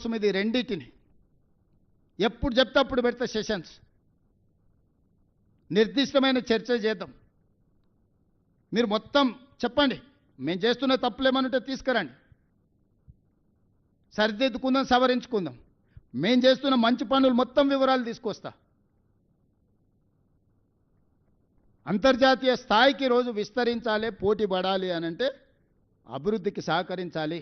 కోసం ఇది రెండింటిని ఎప్పుడు చెప్తే అప్పుడు పెడతా సెషన్స్ నిర్దిష్టమైన చర్చ చేద్దాం. మీరు మొత్తం చెప్పండి, మేము చేస్తున్న తప్పులేమనుంటే తీసుకురండి, సరిదిద్దుకుందాం, సవరించుకుందాం. మేము చేస్తున్న మంచి పనులు మొత్తం వివరాలు తీసుకొస్తా. అంతర్జాతీయ స్థాయికి రోజు విస్తరించాలి, పోటీ పడాలి అనంటే అభివృద్ధికి సహకరించాలి.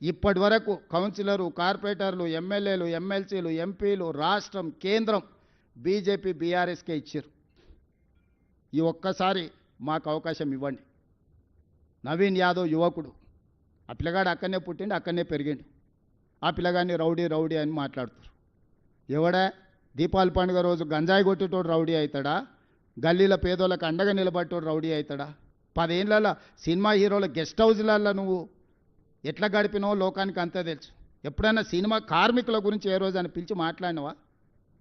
ఇప్పటి వరకు కౌన్సిలరు, కార్పొరేటర్లు, ఎమ్మెల్యేలు, ఎమ్మెల్సీలు, ఎంపీలు, రాష్ట్రం, కేంద్రం బీజేపీ బీఆర్ఎస్కే ఇచ్చారు. ఈ ఒక్కసారి మాకు అవకాశం ఇవ్వండి. నవీన్ యాదవ్ యువకుడు, ఆ పిల్లగాడు అక్కడనే పుట్టిండు, అక్కడనే పెరిగిండు. ఆ పిల్లగాడిని రౌడీ రౌడీ అని మాట్లాడుతారు. ఎవడా దీపావళి పండుగ రోజు గంజాయి కొట్టేటోడు రౌడీ అవుతాడా? గల్లీల పేదోళ్ళకి అండగా నిలబట్టోడు రౌడీ అవుతాడా? 10 ఏళ్ళ సినిమా హీరోల గెస్ట్ హౌస్లలో నువ్వు ఎట్లా గడిపినావో లోకానికి అంతే తెలుసు. ఎప్పుడైనా సినిమా కార్మికుల గురించి ఏ రోజు అని పిలిచి మాట్లాడినవా?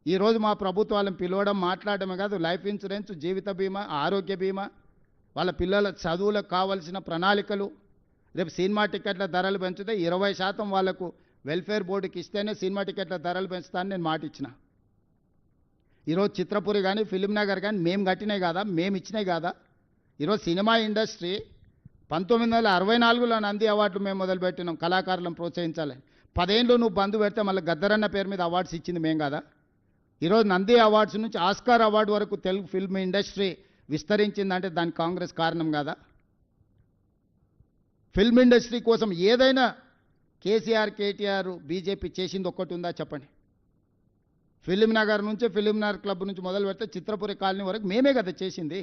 ఈరోజు మా ప్రభుత్వాలను పిలవడం, మాట్లాడడమే కాదు, లైఫ్ ఇన్సూరెన్స్, జీవిత బీమా, ఆరోగ్య బీమా, వాళ్ళ పిల్లల చదువులకు కావాల్సిన ప్రణాళికలు, రేపు సినిమా టికెట్ల ధరలు పెంచితే 20% వాళ్ళకు వెల్ఫేర్ బోర్డుకి ఇస్తేనే సినిమా టికెట్ల ధరలు పెంచుతానని నేను మాట ఇచ్చిన. ఈరోజు చిత్రపురి కానీ, ఫిలిం నగర్ కానీ మేము కట్టినాయి కాదా, మేము ఇచ్చినాయి కాదా? ఈరోజు సినిమా ఇండస్ట్రీ 1964లో నంది అవార్డులు మేము మొదలుపెట్టినాం, కళాకారులను ప్రోత్సహించాలి. 10 ఏళ్ళు నువ్వు బంధు పెడితే మళ్ళీ గద్దరన్న పేరు మీద అవార్డ్స్ ఇచ్చింది మేం కదా. ఈరోజు నంది అవార్డ్స్ నుంచి ఆస్కార్ అవార్డు వరకు తెలుగు ఫిల్మ్ ఇండస్ట్రీ విస్తరించిందంటే దానికి కాంగ్రెస్ కారణం కాదా? ఫిల్మ్ ఇండస్ట్రీ కోసం ఏదైనా కేసీఆర్, కేటీఆర్, బీజేపీ చేసింది ఒక్కటి ఉందా చెప్పండి. ఫిలిం నగర్ నుంచి, ఫిలిం నగర్ క్లబ్ నుంచి మొదలు పెడితే చిత్రపురి కాలనీ వరకు మేమే కదా చేసింది.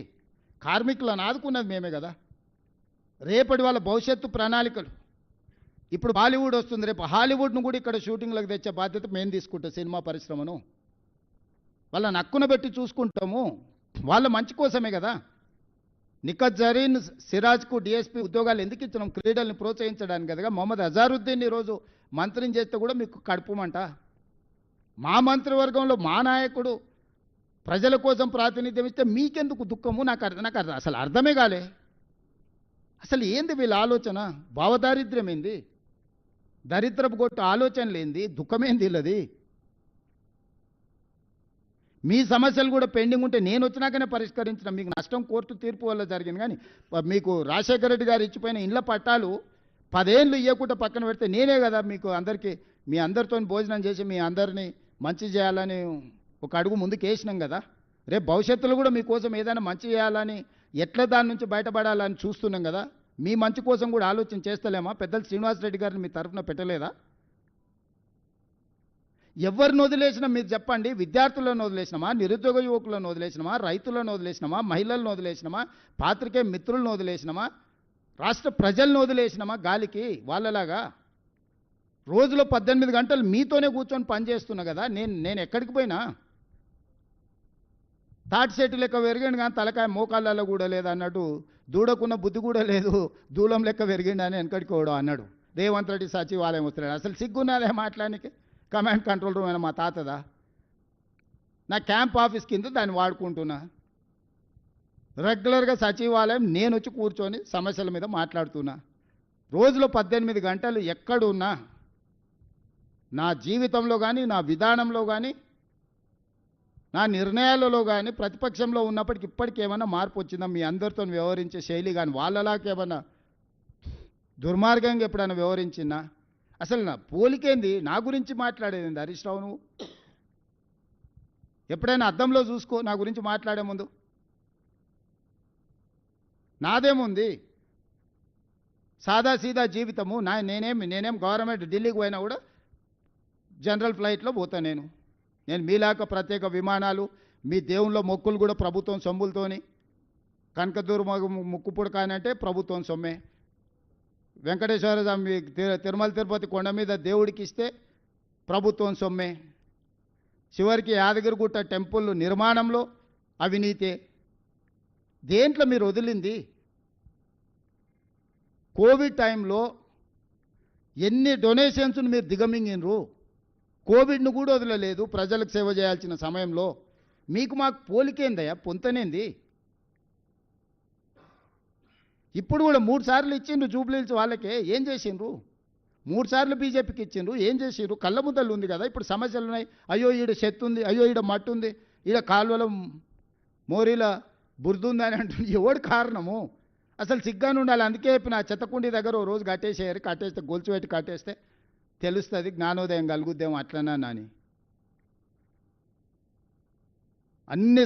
కార్మికులను ఆదుకున్నది మేమే కదా. రేపటి వాళ్ళ భవిష్యత్తు ప్రణాళికలు. ఇప్పుడు బాలీవుడ్ వస్తుంది, రేపు హాలీవుడ్ను కూడా ఇక్కడ షూటింగ్లకు తెచ్చే బాధ్యత మేము తీసుకుంటాం. సినిమా పరిశ్రమను వాళ్ళని హక్కున పెట్టి చూసుకుంటాము. వాళ్ళ మంచి కోసమే కదా. నిఖత్ జరీన్, సిరాజ్కు డిఎస్పీ ఉద్యోగాలు ఎందుకు ఇచ్చినాం? క్రీడల్ని ప్రోత్సహించడానికి కదా. మొహమ్మద్ అజారుద్దీన్ ఈరోజు మంత్రిని చేస్తే కూడా మీకు కడుపుమంట. మా మంత్రివర్గంలో మా నాయకుడు ప్రజల కోసం ప్రాతినిధ్యం ఇస్తే మీకెందుకు దుఃఖము? నాకు అసలు అర్థమే కాలే. అసలు ఏంది వీళ్ళ ఆలోచన? భావదారిద్ర్యం ఏంది? దరిద్రపు కొట్టు ఆలోచనలు ఏంది? దుఃఖమేంది వీళ్ళది? మీ సమస్యలు కూడా పెండింగ్ ఉంటే నేను వచ్చినాకనే పరిష్కరించిన. మీకు నష్టం కోర్టు తీర్పు వల్ల జరిగింది. కానీ మీకు రాజశేఖర రెడ్డి గారు ఇచ్చిపోయిన ఇండ్ల పట్టాలు 10 ఏళ్ళు ఇవ్వకుండా పక్కన పెడితే నేనే కదా మీకు అందరికీ, మీ అందరితో భోజనం చేసి మీ అందరినీ మంచి చేయాలని ఒక అడుగు ముందుకు వేసినాం కదా. రేపు భవిష్యత్తులో కూడా మీకోసం ఏదైనా మంచి చేయాలని, ఎట్లా దాని నుంచి బయటపడాలని చూస్తున్నాం కదా. మీ మంచి కోసం కూడా ఆలోచన చేస్తలేమా? పెద్దలు శ్రీనివాసరెడ్డి గారిని మీ తరఫున పెట్టలేదా? ఎవరిని వదిలేసినా మీరు చెప్పండి. విద్యార్థులను వదిలేసినామా? నిరుద్యోగ యువకులను వదిలేసినామా? రైతులను వదిలేసినామా? మహిళలను వదిలేసినామా? పాత్రికేయ మిత్రులను వదిలేసినామా? రాష్ట్ర ప్రజలను వదిలేసినామా గాలికి? వాళ్ళలాగా రోజులో 18 గంటలు మీతోనే కూర్చొని పనిచేస్తున్నా కదా. నేను ఎక్కడికి పోయినా తాటి చెట్టు లెక్క పెరిగిండు కానీ తలకాయ మోకాళ్ళలో కూడా లేదు అన్నట్టు, దూడకున్న బుద్ధి కూడా లేదు, దూలం లెక్క పెరిగిండు అని వెనకడికోవడం అన్నాడు. రేవంత్ రెడ్డి సచివాలయం వస్తున్నాడు. అసలు సిగ్గున్నదే మాట్లాడానికి? కమాండ్ కంట్రోల్ రూమ్ అయినా మా తాతదా? నా క్యాంప్ ఆఫీస్ కింద దాన్ని వాడుకుంటున్నా. రెగ్యులర్గా సచివాలయం నేను వచ్చి కూర్చొని సమస్యల మీద మాట్లాడుతున్నా. రోజులో 18 గంటలు ఎక్కడున్నా నా జీవితంలో కానీ, నా విధానంలో కానీ, నా నిర్ణయాలలో కానీ ప్రతిపక్షంలో ఉన్నప్పటికి ఇప్పటికి ఏమైనా మార్పు వచ్చిందా? మీ అందరితో వ్యవహరించే శైలి కానీ వాళ్ళలాగా ఏమన్నా దుర్మార్గంగా ఎప్పుడైనా వ్యవహరించినా? అసలు నా పోలికేంది? నా గురించి మాట్లాడేది హరీష్ రావు? నువ్వు ఎప్పుడైనా అద్దంలో చూసుకో నా గురించి మాట్లాడే ముందు. నాదేముంది? సాదాసీదా జీవితము. నేనేం గవర్నమెంట్ ఢిల్లీకి పోయినా కూడా జనరల్ ఫ్లైట్లో పోతా. నేను మీలాక ప్రత్యేక విమానాలు, మీ దేవుళ్ళ మొక్కులు కూడా ప్రభుత్వం సొమ్ములతోని. కనకదుర్గ ముక్కు పుడకానంటే ప్రభుత్వం సొమ్మే. వెంకటేశ్వర స్వామి తిరుమల తిరుపతి కొండ మీద దేవుడికి ఇస్తే ప్రభుత్వం సొమ్మే. చివరికి యాదగిరిగుట్ట టెంపుల్ నిర్మాణంలో అవినీతే. దేంట్లో మీరు వదిలింది? కోవిడ్ టైంలో ఎన్ని డొనేషన్స్ను మీరు దిగమింగినరు? కోవిడ్ను కూడా వదలలేదు ప్రజలకు సేవ చేయాల్సిన సమయంలో. మీకు మాకు పోలికేందయ్యా? పొంతనేంది? ఇప్పుడు కూడా 3 సార్లు ఇచ్చిండ్రు జూబ్లీహిల్స్ వాళ్ళకే. ఏం చేసిండ్రు? 3 సార్లు బీజేపీకి ఇచ్చిండ్రు. ఏం చేసిండ్రు? కళ్ళ ముద్దలు ఉంది కదా, ఇప్పుడు సమస్యలు ఉన్నాయి. అయ్యో ఈడ చెత్త ఉంది, అయ్యో ఈడ మట్టి ఉంది, ఈడ కాలువలో మోరీల బురద ఉంది అని అంటుంది. ఎవడు కారణము? అసలు సిగ్గాను ఉండాలి. అందుకే చెప్పిన చెత్తకుండి దగ్గర ఓ రోజు కట్టేసేయారు. కట్టేస్తే గొలుసు పెట్టి కట్టేస్తే తెలుస్తుంది, జ్ఞానోదయం కలుగుద్దేమో అట్లనా అని. అన్ని